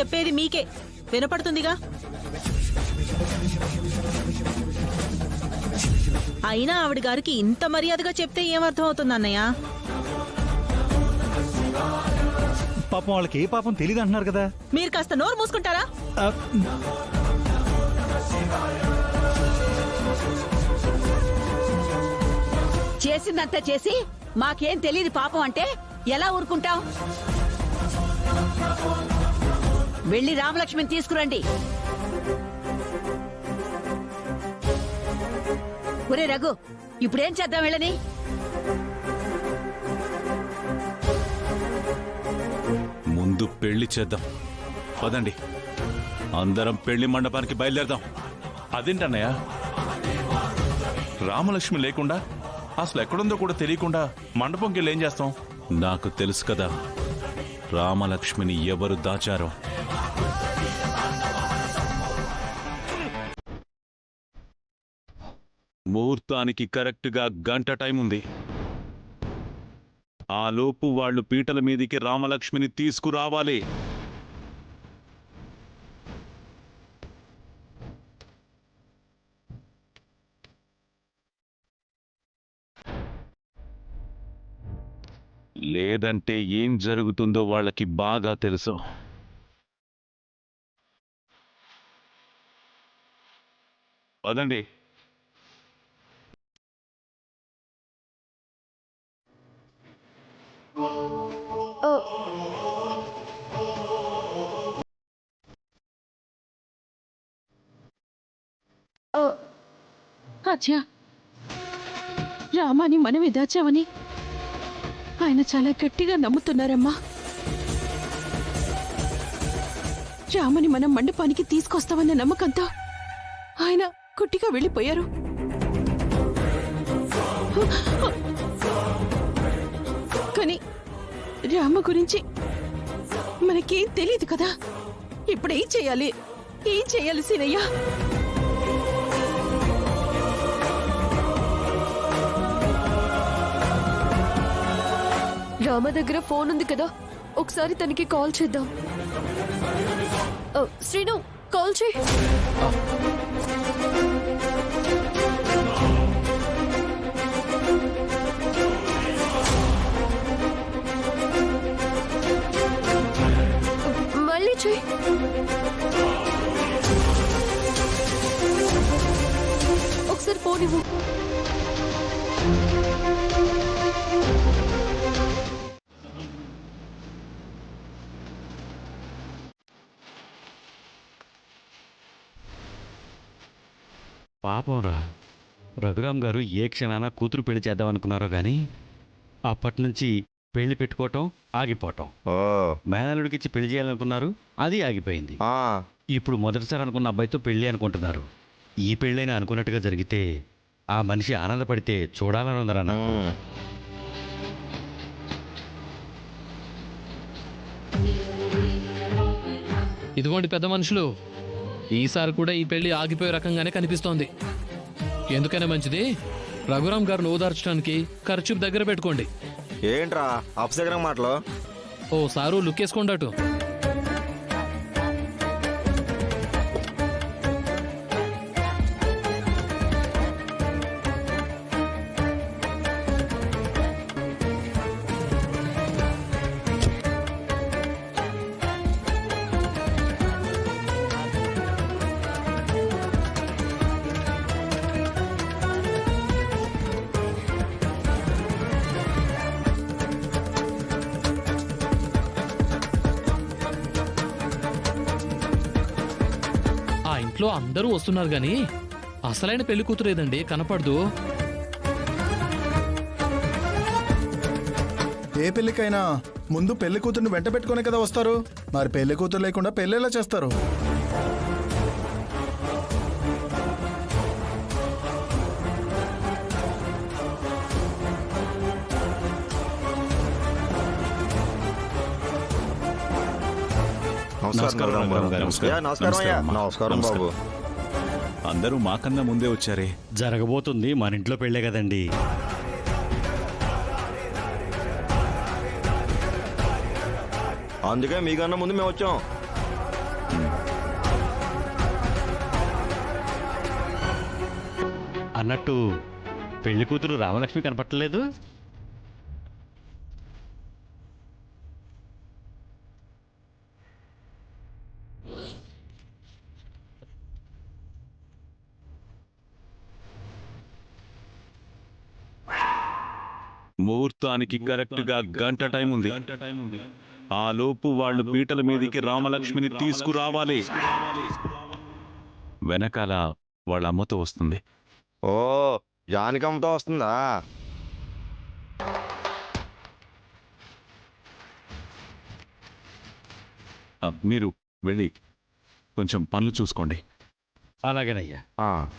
చెప్పేది మీకే వినపడుతుందిగా. అయినా ఆవిడ గారికి ఇంత మర్యాదగా చెప్తే ఏమర్థం అవుతుంది అన్నయ్య? పాపం వాళ్ళకి ఏ పాపం తెలియదు అంటున్నారు కదా. మీరు కాస్త నోరు మూసుకుంటారా? చేసిందంతా చేసి మాకేం తెలియదు పాపం అంటే ఎలా ఊరుకుంటాం? వెళ్ళి రామలక్ష్మిని తీసుకురండి. ఒరే రఘు, ఇప్పుడేం చేద్దాం వెళ్ళని? ముందు పెళ్లి చేద్దాం, పదండి. అందరం పెళ్లి మండపానికి బయలుదేరదాం. అదేంటన్నయ్య, రామలక్ష్మి లేకుండా అసలు ఎక్కడుందో కూడా తెలియకుండా మండపంకి వెళ్ళి ఏం చేస్తాం? నాకు తెలుసు కదా రామలక్ష్మిని ఎవరు దాచారో. ముహూర్తానికి కరెక్ట్గా గంట టైం ఉంది. ఆ లోపు వాళ్ళు పీటల మీదికి రామలక్ష్మిని తీసుకురావాలి. లేదంటే ఏం జరుగుతుందో వాళ్ళకి బాగా తెలుసు. పదండి. అచ్చా, రామాని మనమే దాచామని ఆయన చాలా గట్టిగా నమ్ముతున్నారమ్మా. రామని మనం మండపానికి తీసుకొస్తామన్న నమ్మకంతో ఆయన కుట్టిగా వెళ్ళిపోయారు. కానీ రామ గురించి మనకేం తెలియదు కదా. ఇప్పుడు ఏం చేయాలి? ఏం చేయాలి సీనయ్య? రామ దగ్గర ఫోన్ ఉంది కదా, ఒకసారి తనకి కాల్ చేద్దాం. శ్రీను, కాల్ చేయి. మళ్ళీ చేయి. ఒకసారి ఫోన్ ఇవ్వు. పాపంరా, రఘురామ్ గారు ఏ క్షణాన కూతురు పెళ్లి చేద్దామనుకున్నారో కానీ అప్పటి నుంచి పెళ్లి పెట్టుకోవటం ఆగిపోవటం. మేనల్లుడికి ఇచ్చి పెళ్లి చేయాలనుకున్నారు, అది ఆగిపోయింది. ఇప్పుడు మొదటిసారి అనుకున్న అబ్బాయితో పెళ్లి అనుకుంటున్నారు. ఈ పెళ్ళైనా అనుకున్నట్టుగా జరిగితే ఆ మనిషి ఆనందపడితే చూడాలని ఉందరా నాకు. ఇదిగోండి పెద్ద మనుషులు, ఈసారి కూడా ఈ పెళ్లి ఆగిపోయే రకంగానే కనిపిస్తోంది. ఎందుకైనా మంచిది రఘురామ్ గారిని ఓదార్చడానికి ఖర్చు దగ్గర పెట్టుకోండి. ఏంట్రా అపశకరం మాటలు? ఓ సారు లుక్ వేసుకోండి అటు. ఇంట్లో అందరూ వస్తున్నారు గాని అసలైన పెళ్లి కూతురు ఏదండి కనపడదు. ఏ పెళ్లికైనా ముందు పెళ్లి కూతుర్ని వెంట పెట్టుకునే కదా వస్తారు. మరి పెళ్లి కూతురు లేకుండా పెళ్లి ఎలా చేస్తారు? నమస్కారం బాబు. అందరూ మాకన్నా ముందే వచ్చారే. జరగబోతుంది మన ఇంట్లో పెళ్ళే కదండి. అందుకే మీకన్నా ముందు మేము వచ్చాం. అన్నట్టు పెళ్లి కూతురు రామలక్ష్మి కనపట్టలేదు. ముహూర్తానికి కరెక్ట్ గా గంట టైం ఉంది. ఆ లోపు వాళ్ళు పీటల మీదకి రామలక్ష్మిని తీసుకురావాలి. వెనకాల వాళ్ళ అమ్మతో వస్తుంది. ఓ జానికమ్మతో వస్తుందా? మీరు వెళ్ళి కొంచెం పనులు చూసుకోండి. అలాగేనయ్యా. ఆ.